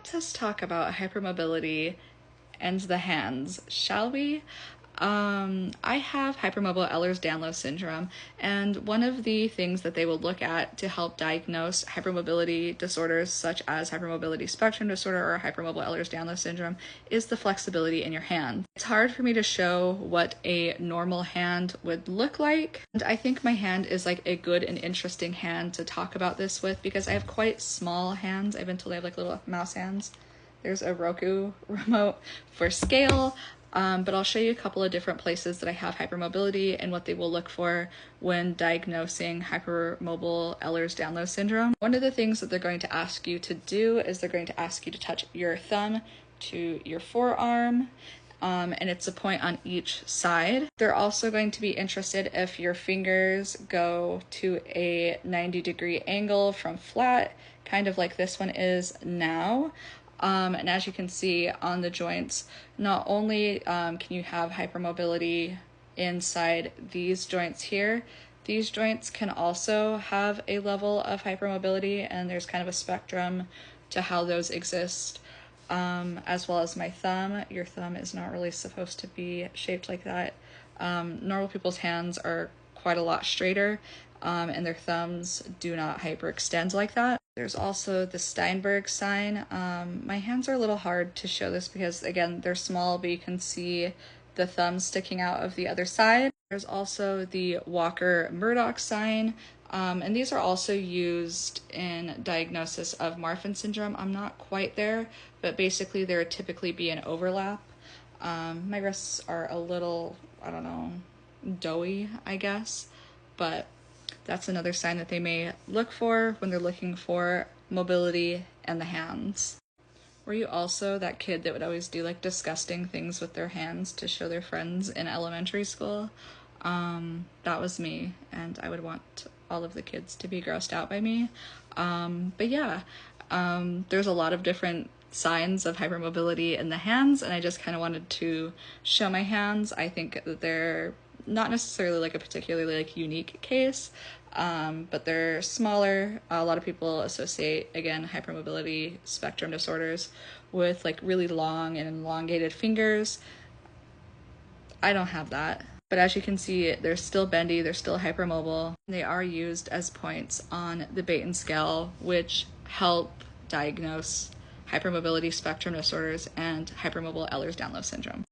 let us talk about hypermobility and the hands, shall we? I have hypermobile Ehlers-Danlos syndrome, and one of the things that they will look at to help diagnose hypermobility disorders such as hypermobility spectrum disorder or hypermobile Ehlers-Danlos syndrome is the flexibility in your hand. It's hard for me to show what a normal hand would look like, and I think my hand is like a good and interesting hand to talk about this with because I have quite small hands. I've been told I have like little mouse hands. There's a Roku remote for scale. But I'll show you a couple of different places that I have hypermobility and what they will look for when diagnosing hypermobile Ehlers-Danlos syndrome. One of the things that they're going to ask you to do is they're going to ask you to touch your thumb to your forearm, and it's a point on each side. They're also going to be interested if your fingers go to a 90-degree angle from flat, kind of like this one is now. And as you can see on the joints, not only can you have hypermobility inside these joints here, these joints can also have a level of hypermobility, and there's kind of a spectrum to how those exist, as well as my thumb. Your thumb is not really supposed to be shaped like that. Normal people's hands are quite a lot straighter, and their thumbs do not hyperextend like that. There's also the Steinberg sign. My hands are a little hard to show this because, again, they're small, but you can see the thumb sticking out of the other side. There's also the Walker-Murdoch sign, and these are also used in diagnosis of Marfan syndrome. I'm not quite there, but basically there would typically be an overlap. My wrists are a little, I don't know, doughy, I guess, but that's another sign that they may look for when they're looking for mobility and the hands. Were you also that kid that would always do like disgusting things with their hands to show their friends in elementary school? That was me, and I would want all of the kids to be grossed out by me. But yeah, there's a lot of different signs of hypermobility in the hands, and I just kind of wanted to show my hands. I think that they're not necessarily like a particularly like unique case, but they're smaller. A lot of people associate, again, hypermobility spectrum disorders with like really long and elongated fingers. I don't have that. But as you can see, they're still bendy, they're still hypermobile. They are used as points on the Baton scale, which help diagnose hypermobility spectrum disorders and hypermobile Ehlers-Danlos syndrome.